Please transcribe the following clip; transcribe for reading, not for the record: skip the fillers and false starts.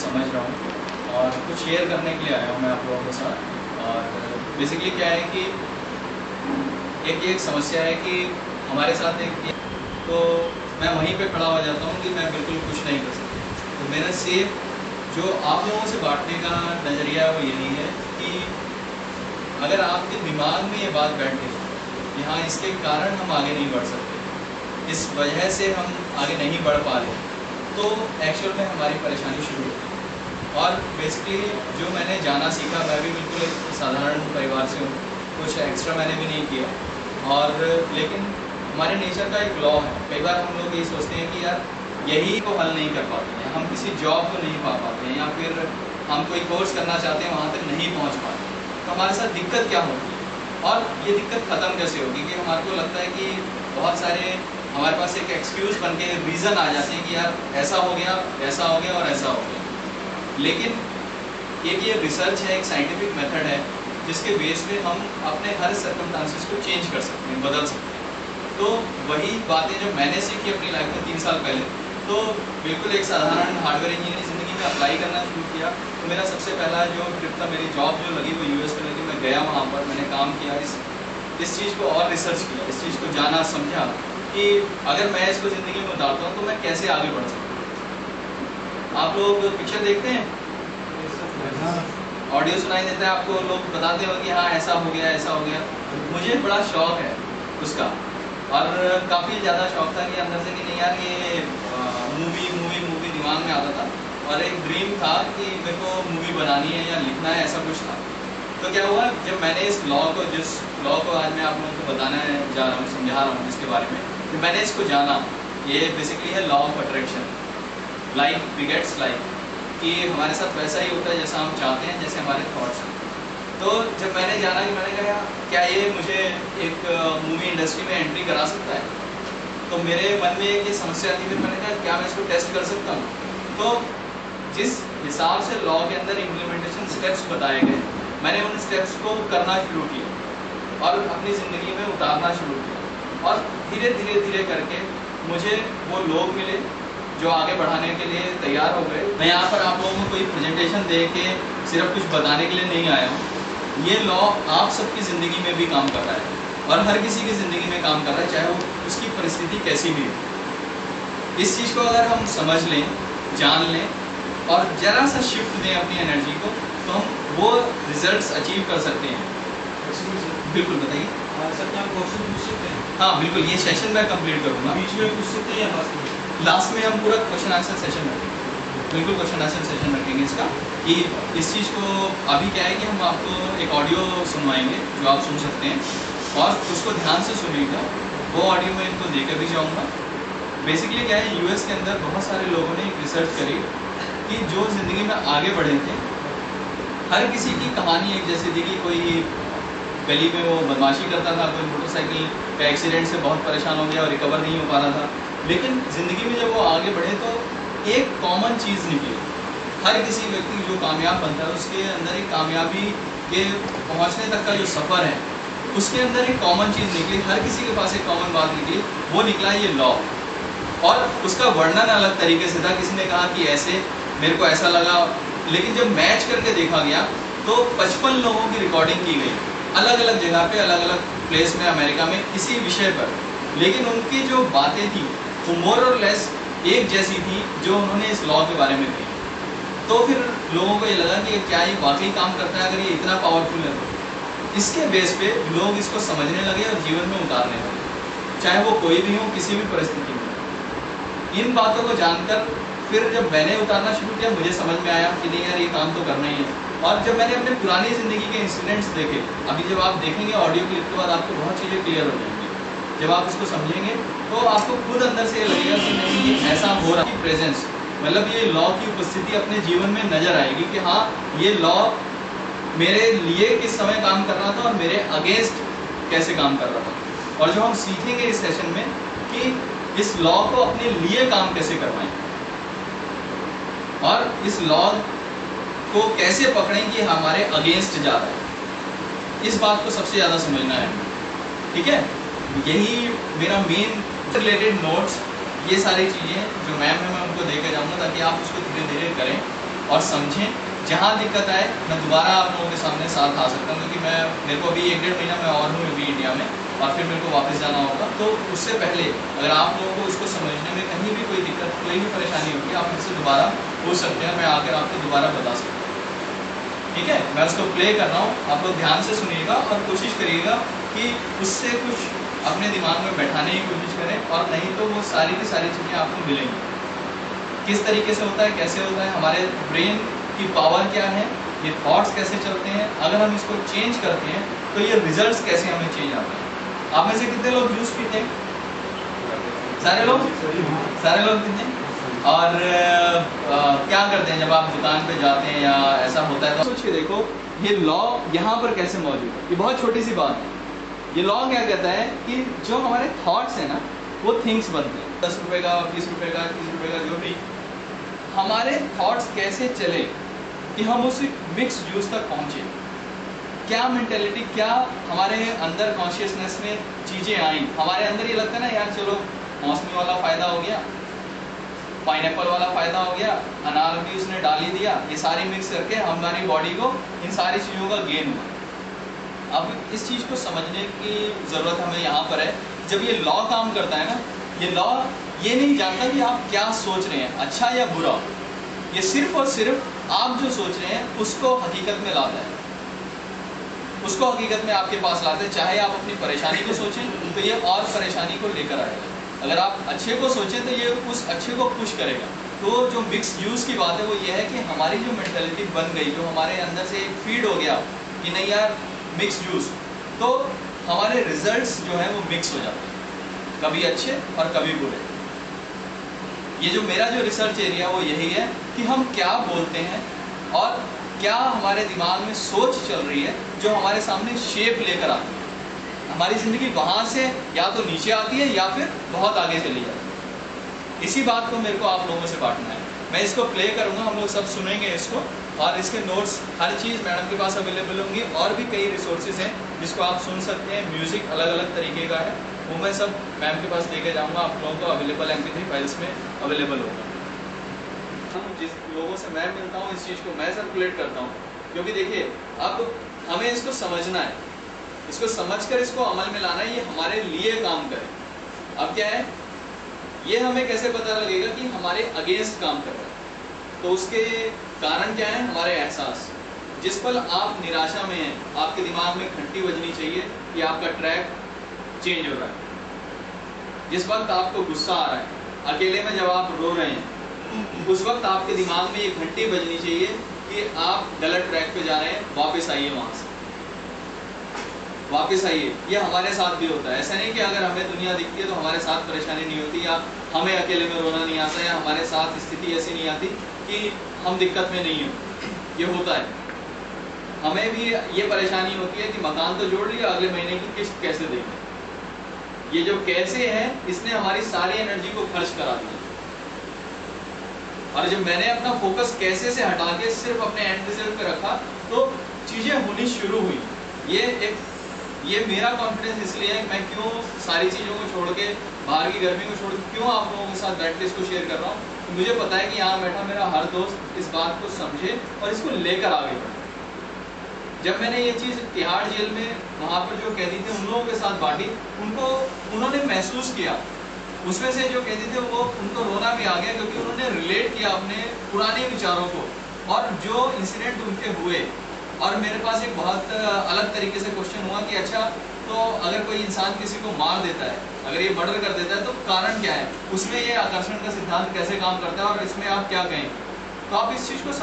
समझ रहा हूँ और कुछ शेयर करने के लिए आया हूँ मैं आप लोगों के साथ। और बेसिकली क्या है कि एक समस्या है कि हमारे साथ तो मैं वहीं पे खड़ा हो जाता हूँ कि मैं बिल्कुल कुछ नहीं कर सकता। तो मेरा सेफ जो आप लोगों से बांटने का नज़रिया है वो यही है कि अगर आपके दिमाग में ये बात बैठ गई कि हाँ इसके कारण हम आगे नहीं बढ़ सकते, इस वजह से हम आगे नहीं बढ़ पा रहे, तो एक्चुअल में हमारी परेशानी शुरू होती है। और बेसिकली जो मैंने जाना सीखा, मैं भी बिल्कुल एक साधारण परिवार से हूँ, कुछ एक्स्ट्रा मैंने भी नहीं किया। और लेकिन हमारे नेचर का एक लॉ है, कई बार हम लोग ये सोचते हैं कि यार यही को हल नहीं कर पाते हैं, हम किसी जॉब को नहीं पा पाते हैं, या फिर हम कोई कोर्स करना चाहते हैं वहाँ तक नहीं पहुँच पाते, तो हमारे साथ दिक्कत क्या होती है और ये दिक्कत ख़त्म कैसे होगी। कि हमारे को लगता है कि बहुत सारे हमारे पास एक एक्सक्यूज़ बन के रीज़न आ जाते हैं कि यार ऐसा हो गया, ऐसा हो गया और ऐसा हो गया। लेकिन एक ये रिसर्च है, एक साइंटिफिक मेथड है जिसके बेस पे हम अपने हर सर्कमस्टांसेस को चेंज कर सकते हैं, बदल सकते हैं। तो वही बातें जो मैंने सीखी अपनी लाइफ में 3 साल पहले, तो बिल्कुल एक साधारण हार्डवेयर इंजीनियर ज़िंदगी में अप्लाई करना शुरू किया। तो मेरा सबसे पहला जो ट्रिप था, मेरी जॉब जो लगी वो यूएस में लगी, मैं गया वहाँ पर, मैंने काम किया, इस चीज़ को और रिसर्च किया, इस चीज़ को जाना समझा कि अगर मैं इसको ज़िंदगी में उतारता हूँ तो मैं कैसे आगे बढ़ सकता हूँ। आप लोग पिक्चर देखते हैं, ऑडियो सुनाई देता है आपको, लोग बताते हो कि हाँ ऐसा हो गया, ऐसा हो गया। मुझे बड़ा शौक है उसका, और काफ़ी ज़्यादा शौक था कि अंदर से कि नहीं यार ये मूवी दिमाग में आता था, और एक ड्रीम था कि मेरे को मूवी बनानी है या लिखना है, ऐसा कुछ था। तो क्या हुआ, जब मैंने इस लॉ को, जिस लॉ को आज मैं आप लोगों को बताने जा रहा हूँ, समझा रहा हूँ जिसके बारे में, तो मैंने इसको जाना, ये बेसिकली है law of attraction, like begets like, कि हमारे साथ वैसा ही होता है जैसा हम चाहते हैं, जैसे हमारे थॉट्स हैं। तो जब मैंने जाना कि मैंने कहा क्या ये मुझे एक मूवी इंडस्ट्री में एंट्री करा सकता है, तो मेरे मन में एक ये समस्या थी। फिर मैंने कहा क्या मैं इसको टेस्ट कर सकता हूँ। तो जिस हिसाब से लॉ के अंदर इम्प्लीमेंटेशन स्टेप्स बताए गए, मैंने उन स्टेप्स को करना शुरू किया और अपनी ज़िंदगी में उतारना शुरू किया, और धीरे धीरे करके मुझे वो लोग मिले जो आगे बढ़ाने के लिए तैयार हो गए। मैं यहाँ पर आप लोगों को कोई प्रेजेंटेशन दे के सिर्फ कुछ बताने के लिए नहीं आया हूँ। ये लॉ आप सबकी ज़िंदगी में भी काम कर रहा है, और हर किसी की ज़िंदगी में काम कर रहा है, चाहे वो उसकी परिस्थिति कैसी भी हो। इस चीज़ को अगर हम समझ लें, जान लें और ज़रा सा शिफ्ट दें अपनी एनर्जी को, तो हम वो रिजल्ट्स अचीव कर सकते हैं। बिल्कुल बताइए। सर क्या हम क्वेश्चन पूछ सकते हैं? हाँ बिल्कुल, ये सेशन मैं कंप्लीट करूँगा। बीच में पूछ सकते हैं या लास्ट में हम पूरा क्वेश्चन आंसर सेशन रखेंगे, बिल्कुल क्वेश्चन आंसर सेशन रखेंगे इसका। कि इस चीज़ को अभी क्या है कि हम आपको एक ऑडियो सुनवाएंगे जो आप सुन सकते हैं, और उसको ध्यान से सुनिएगा। वो ऑडियो मैं इनको देकर भी जाऊँगा। बेसिकली क्या है, यूएस के अंदर बहुत सारे लोगों ने एक रिसर्च करी कि जो ज़िंदगी में आगे बढ़े थे, हर किसी की कहानी एक जैसी थी। कि कोई गली में वो बदमाशी करता था, कोई मोटरसाइकिल का एक्सीडेंट से बहुत परेशान हो गया और रिकवर नहीं हो पा रहा था, लेकिन ज़िंदगी में जब वो आगे बढ़े तो एक कॉमन चीज़ निकली। हर किसी व्यक्ति जो कामयाब बनता है उसके अंदर एक कामयाबी के पहुंचने तक का जो सफ़र है, उसके अंदर एक कॉमन चीज़ निकली। हर किसी के पास एक कॉमन बात निकली, वो निकला ये लॉ। और उसका वर्णन अलग तरीके से था। किसी ने कहा कि ऐसे, मेरे को ऐसा लगा, लेकिन जब मैच करके देखा गया तो 55 लोगों की रिकॉर्डिंग की गई अलग अलग जगह पे, अलग अलग प्लेस में अमेरिका में, किसी विषय पर, लेकिन उनकी जो बातें थी वो मोर और लेस एक जैसी थी जो उन्होंने इस लॉ के बारे में कही। तो फिर लोगों को ये लगा कि क्या ये वाकई काम करता है, अगर ये इतना पावरफुल है तो। इसके बेस पे लोग इसको समझने लगे और जीवन में उतारने लगे, चाहे वो कोई भी हो, किसी भी परिस्थिति में। इन बातों को जानकर फिर जब मैंने उतारना शुरू किया, मुझे समझ में आया कि नहीं यार ये काम तो करना ही है। और जब मैंने अपने पुरानी ज़िंदगी के इंसिडेंट्स देखे, अभी जब आप देखेंगे ऑडियो क्लिप के बाद आपको बहुत चीज़ें क्लियर हो जाएंगी। जब आप उसको समझेंगे तो आपको खुद अंदर से ये लगेगा कि नहीं ये ऐसा हो रहा है। प्रेजेंस मतलब ये लॉ की उपस्थिति अपने जीवन में नज़र आएगी कि हाँ ये लॉ मेरे लिए किस समय काम कर रहा था और मेरे अगेंस्ट कैसे काम कर रहा था। और जो हम सीखेंगे इस सेशन में कि इस लॉ को अपने लिए काम कैसे करवाएं, और इस लॉ को कैसे पकड़ें कि हमारे अगेंस्ट जा रहा है, इस बात को सबसे ज़्यादा समझना है। ठीक है, यही मेरा मेन रिलेटेड नोट्स, ये सारी चीज़ें जो मैम है मैं उनको देकर जाऊँगा ताकि आप उसको धीरे धीरे करें। और समझें। जहाँ दिक्कत आए मैं दोबारा आप लोगों के सामने साथ आ सकता हूँ, क्योंकि मेरे को अभी 1-1.5 महीना मैं और हूँ अभी इंडिया में, और फिर मेरे को वापस जाना होगा। तो उससे पहले अगर आप लोगों को इसको समझने में कहीं भी कोई दिक्कत, कोई भी परेशानी होगी, आप मुझसे दोबारा पूछ सकते हैं, मैं आकर आपको दोबारा बता सकता हूँ। ठीक है, मैं उसको प्ले कर रहा हूँ, आप लोग ध्यान से सुनिएगा और कोशिश करिएगा कि उससे कुछ अपने दिमाग में बैठाने की कोशिश करें, और नहीं तो वो सारी की सारी चीज़ें आपको मिलेंगी। किस तरीके से होता है, कैसे होता है, हमारे ब्रेन की पावर क्या है, ये थॉट्स कैसे चलते हैं, अगर हम इसको चेंज करते हैं तो ये रिजल्ट्स कैसे हमें चेंज आते हैं। आप में से कितने लोग जूस पीते हैं? सारे लोग पीते हैं। और क्या करते हैं जब आप दुकान पे जाते हैं या ऐसा होता है तो सोच के देखो, ये लॉ यहाँ पर कैसे मौजूद है। ये बहुत छोटी सी बात है। ये लॉ क्या कहता है कि जो हमारे थॉट्स हैं ना, वो थिंग्स बनते हैं। 10 रुपए का, 20 रुपए का, 30 रुपए का, जो भी हमारे थॉट्स कैसे चले कि हम उस मिक्स जूस तक पहुंचे। क्या मेंटेलिटी, क्या हमारे अंदर कॉन्शियसनेस में चीजें आई, हमारे अंदर ये लगता है ना यार चलो मौसमी वाला फायदा हो गया, पाइनएप्पल वाला फायदा हो गया, अनार भी उसने डाल ही दिया, ये सारी मिक्स करके हमारी बॉडी को इन सारी चीज़ों का गेन हुआ। अब इस चीज़ को समझने की ज़रूरत हमें यहाँ पर है। जब ये लॉ काम करता है ना, ये लॉ ये नहीं जानता कि आप क्या सोच रहे हैं, अच्छा या बुरा। ये सिर्फ और सिर्फ आप जो सोच रहे हैं उसको हकीकत में लाता है, उसको हकीकत में आपके पास लाते हैं। चाहे आप अपनी परेशानी को सोचें तो ये और परेशानी को लेकर आएगा, अगर आप अच्छे को सोचें तो ये उस अच्छे को पुश करेगा। तो जो मिक्स यूज की बात है वो ये है कि हमारी जो मेंटालिटी बन गई, जो हमारे अंदर से एक फीड हो गया कि नहीं यार मिक्स यूज, तो हमारे रिजल्ट्स जो है वो मिक्स हो जाते हैं, कभी अच्छे और कभी बुरे। ये जो मेरा जो रिसर्च एरिया वो यही है कि हम क्या बोलते हैं और क्या हमारे दिमाग में सोच चल रही है जो हमारे सामने शेप लेकर आती है। हमारी ज़िंदगी वहाँ से या तो नीचे आती है या फिर बहुत आगे चली जाती है। इसी बात को मेरे को आप लोगों से बांटना है। मैं इसको प्ले करूँगा, हम लोग सब सुनेंगे इसको, और इसके नोट्स हर चीज़ मैडम के पास अवेलेबल होंगी। और भी कई रिसोर्सेज हैं जिसको आप सुन सकते हैं, म्यूज़िक अलग अलग तरीके का है, वो मैं सब मैम के पास लेके जाऊँगा, आप लोगों को अवेलेबल MP3 फाइल्स में अवेलेबल होगा। हम जिस लोगों से मैं मिलता हूँ इस चीज़ को मैं सर्कुलेट करता हूँ, क्योंकि देखिए अब हमें इसको समझना है, इसको समझकर इसको अमल में लाना है, ये हमारे लिए काम करे। अब क्या है, ये हमें कैसे पता लगेगा कि हमारे अगेंस्ट काम कर रहा है, तो उसके कारण क्या है, हमारे एहसास। जिस पल आप निराशा में हैं, आपके दिमाग में घंटी बजनी चाहिए कि आपका ट्रैक चेंज हो रहा है। जिस वक्त आपको गुस्सा आ रहा है, अकेले में जब आप रो रहे हैं, उस वक्त आपके दिमाग में ये घंटी बजनी चाहिए कि आप गलत ट्रैक पे जा रहे हैं, वापस आइए, वहां से वापस आइए। ये हमारे साथ भी होता है। ऐसा नहीं कि अगर हमें दुनिया दिखती है तो हमारे साथ परेशानी नहीं होती, या हमें अकेले में रोना नहीं आता, या हमारे साथ स्थिति ऐसी नहीं आती कि हम दिक्कत में नहीं हो। ये होता है, हमें भी ये परेशानी होती है कि मकान तो जोड़ लिया, अगले महीने की किस्त कैसे देंगे। ये जो कैसे है, इसने हमारी सारी एनर्जी को खर्च करा दिया। और जब मैंने अपना फोकस कैसे से हटा के सिर्फ अपने एंड रिजल्ट पे रखा, तो चीजें होनी शुरू हुई। ये मेरा कॉन्फिडेंस इसलिए है कि मैं क्यों सारी चीज़ों को छोड़ के, बाहर की गर्मी को छोड़ के क्यों आप लोगों के साथ बैठ के इसको शेयर कर रहा हूँ। तो मुझे पता है कि यहाँ बैठा मेरा हर दोस्त इस बात को समझे और इसको लेकर आगे बढ़े। जब मैंने ये चीज़ तिहाड़ जेल में वहाँ पर जो कैदी थे उन लोगों के साथ बांटी, उन्होंने महसूस किया। उसमें से जो कैदी थे वो, उनको रोना भी आ गया, क्योंकि उन्होंने रिलेट किया अपने पुराने विचारों को और जो इंसिडेंट उनके हुए। और मेरे पास एक बहुत अलग तरीके से क्वेश्चन हुआ कि अच्छा, तो अगर कोई इंसान किसी को मार देता है, अगर ये मर्डर कर देता है, तो कारण क्या है, उसमें ये आकर्षण का सिद्धांत कैसे काम करता है, और इसमें आप क्या कहेंगे। तो आप इस चीज़ को